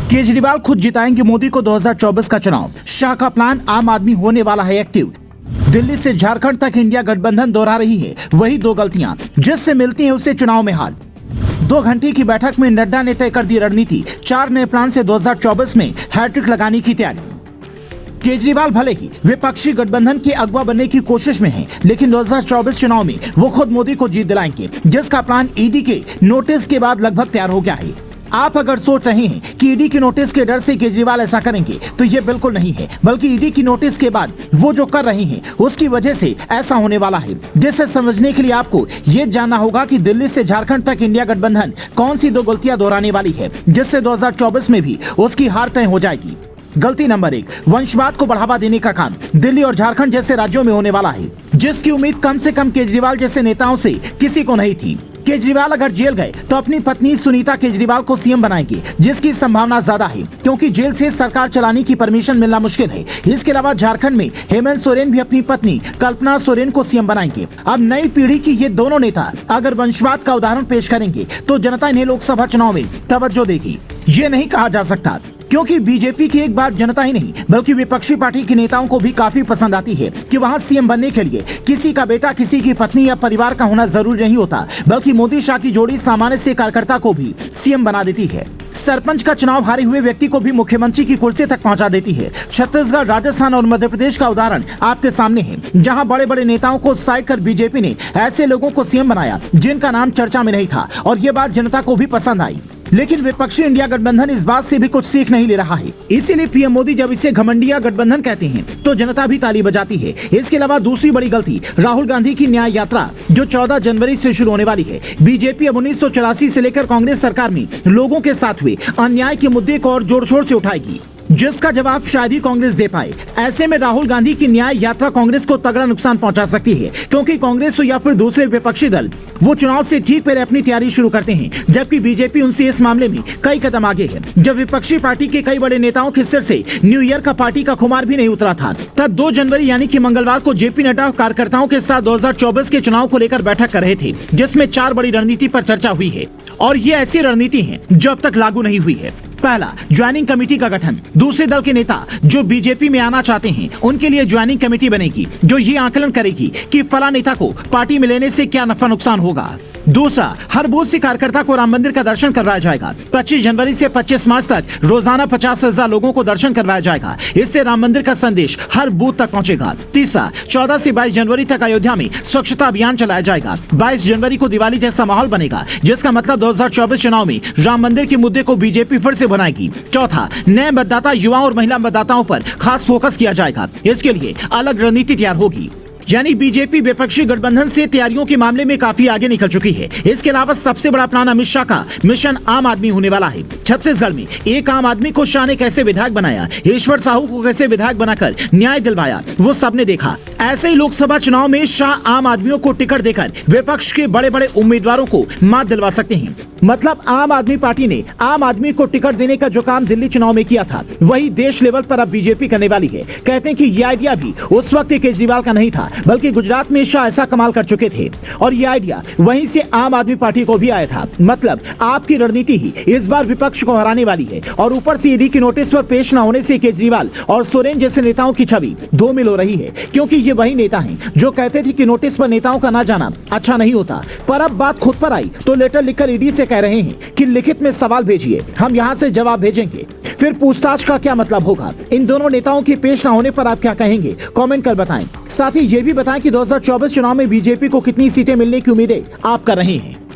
केजरीवाल खुद जिताएंगे मोदी को 2024 का चुनाव। शाह का प्लान, आम आदमी होने वाला है एक्टिव। दिल्ली से झारखंड तक इंडिया गठबंधन दोहरा रही है वही दो गलतियां, जिससे मिलती है उसे चुनाव में हार। 2 घंटे की बैठक में नड्डा ने तय कर दी रणनीति, 4 नए प्लान से 2024 में हैट्रिक लगाने की तैयारी। केजरीवाल भले ही विपक्षी गठबंधन के अगवा बनने की कोशिश में हैं, लेकिन 2024 चुनाव में वो खुद मोदी को जीत दिलाएंगे, जिसका प्लान ईडी के नोटिस के बाद लगभग तैयार हो गया है। आप अगर सोच रहे हैं कि ईडी की नोटिस के डर से केजरीवाल ऐसा करेंगे, तो ये बिल्कुल नहीं है, बल्कि ईडी की नोटिस के बाद वो जो कर रहे हैं उसकी वजह से ऐसा होने वाला है। जिसे समझने के लिए आपको ये जानना होगा कि दिल्ली से झारखंड तक इंडिया गठबंधन कौन सी 2 गलतियां दोहराने वाली है, जिससे 2024 में भी उसकी हार तय हो जाएगी। गलती नंबर 1, वंशवाद को बढ़ावा देने का काम दिल्ली और झारखंड जैसे राज्यों में होने वाला है, जिसकी उम्मीद कम से कम केजरीवाल जैसे नेताओं से किसी को नहीं थी। केजरीवाल अगर जेल गए तो अपनी पत्नी सुनीता केजरीवाल को सीएम बनाएंगे, जिसकी संभावना ज्यादा है, क्योंकि जेल से सरकार चलाने की परमिशन मिलना मुश्किल है। इसके अलावा झारखंड में हेमंत सोरेन भी अपनी पत्नी कल्पना सोरेन को सीएम बनाएंगे। अब नई पीढ़ी की ये दोनों नेता अगर वंशवाद का उदाहरण पेश करेंगे तो जनता इन्हें लोकसभा चुनाव में तवज्जो देगी। ये नहीं कहा जा सकता, क्योंकि बीजेपी की एक बात जनता ही नहीं बल्कि विपक्षी पार्टी के नेताओं को भी काफी पसंद आती है कि वहां सीएम बनने के लिए किसी का बेटा, किसी की पत्नी या परिवार का होना जरूरी नहीं होता, बल्कि मोदी शाह की जोड़ी सामान्य से कार्यकर्ता को भी सीएम बना देती है। सरपंच का चुनाव हारे हुए व्यक्ति को भी मुख्यमंत्री की कुर्सी तक पहुंचा देती है। छत्तीसगढ़, राजस्थान और मध्य प्रदेश का उदाहरण आपके सामने है, जहां बड़े बड़े नेताओं को साइड कर बीजेपी ने ऐसे लोगों को सीएम बनाया जिनका नाम चर्चा में नहीं था, और ये बात जनता को भी पसंद आई। लेकिन विपक्षी इंडिया गठबंधन इस बात से भी कुछ सीख नहीं ले रहा है। इसीलिए पीएम मोदी जब इसे घमंडिया गठबंधन कहते हैं तो जनता भी ताली बजाती है। इसके अलावा दूसरी बड़ी गलती, राहुल गांधी की न्याय यात्रा जो 14 जनवरी से शुरू होने वाली है। बीजेपी अब 1984 से लेकर कांग्रेस सरकार में लोगों के साथ हुए अन्याय के मुद्दे को और जोर शोर से उठाएगी, जिसका जवाब शायद ही कांग्रेस दे पाए। ऐसे में राहुल गांधी की न्याय यात्रा कांग्रेस को तगड़ा नुकसान पहुंचा सकती है, क्योंकि कांग्रेस या फिर दूसरे विपक्षी दल वो चुनाव से ठीक पहले अपनी तैयारी शुरू करते हैं, जबकि बीजेपी उनसे इस मामले में कई कदम आगे है। जब विपक्षी पार्टी के कई बड़े नेताओं के सिर से न्यू ईयर का पार्टी का खुमार भी नहीं उतरा था, तब 2 जनवरी यानी कि मंगलवार को जेपी नड्डा कार्यकर्ताओं के साथ 2024 के चुनाव को लेकर बैठक कर रहे थे, जिसमें 4 बड़ी रणनीति पर चर्चा हुई है। और ये ऐसी रणनीति है जो अब तक लागू नहीं हुई है। पहला, ज्वाइनिंग कमेटी का गठन। दूसरे दल के नेता जो बीजेपी में आना चाहते हैं उनके लिए ज्वाइनिंग कमेटी बनेगी, जो ये आकलन करेगी कि फला नेता को पार्टी में लेने से क्या नफा नुकसान होगा। दूसरा, हर बूथ से कार्यकर्ता को राम मंदिर का दर्शन करवाया जाएगा। 25 जनवरी से 25 मार्च तक रोजाना 50,000 लोगों को दर्शन करवाया जाएगा। इससे राम मंदिर का संदेश हर बूथ तक पहुंचेगा। तीसरा, 14 से 22 जनवरी तक अयोध्या में स्वच्छता अभियान चलाया जाएगा। 22 जनवरी को दिवाली जैसा माहौल बनेगा, जिसका मतलब 2024 चुनाव में राम मंदिर के मुद्दे को बीजेपी फिर से बनाएगी। चौथा, नए मतदाता, युवाओं और महिला मतदाताओं पर खास फोकस किया जाएगा। इसके लिए अलग रणनीति तैयार होगी। यानी बीजेपी विपक्षी गठबंधन से तैयारियों के मामले में काफी आगे निकल चुकी है। इसके अलावा सबसे बड़ा प्लान अमित शाह का मिशन आम आदमी होने वाला है। छत्तीसगढ़ में एक आम आदमी को शाह ने कैसे विधायक बनाया, ईश्वर साहू को कैसे विधायक बनाकर न्याय दिलवाया, वो सबने देखा। ऐसे ही लोकसभा चुनाव में शाह आम आदमियों को टिकट देकर विपक्ष के बड़े बड़े उम्मीदवारों को मात दिलवा सकते हैं। मतलब आम आदमी पार्टी ने आम आदमी को टिकट देने का जो काम दिल्ली चुनाव में किया था, वही देश लेवल पर अब बीजेपी करने वाली है। कहते हैं कि ये आइडिया भी उस वक्त केजरीवाल का नहीं था, बल्कि गुजरात में शाह ऐसा कमाल कर चुके थे, और ये आइडिया वहीं से आम आदमी पार्टी को भी आया था। मतलब आपकी रणनीति ही इस बार विपक्ष को हराने वाली है, और ऊपर से ईडी की नोटिस पर पेश न होने से केजरीवाल और सोरेन जैसे नेताओं की छवि धूमिल हो रही है, क्योंकि ये वही नेता हैं जो कहते थे कि नोटिस पर नेताओं का ना जाना अच्छा नहीं होता। पर अब बात खुद पर आई तो लेटर लिखकर ईडी से कह रहे हैं कि लिखित में सवाल भेजिए, हम यहाँ से जवाब भेजेंगे। फिर पूछताछ का क्या मतलब होगा? इन दोनों नेताओं के पेश न होने पर आप क्या कहेंगे? कमेंट कर बताएं। साथ ही ये भी बताएं कि 2024 चुनाव में बीजेपी को कितनी सीटें मिलने की उम्मीदें आप कर रहे हैं।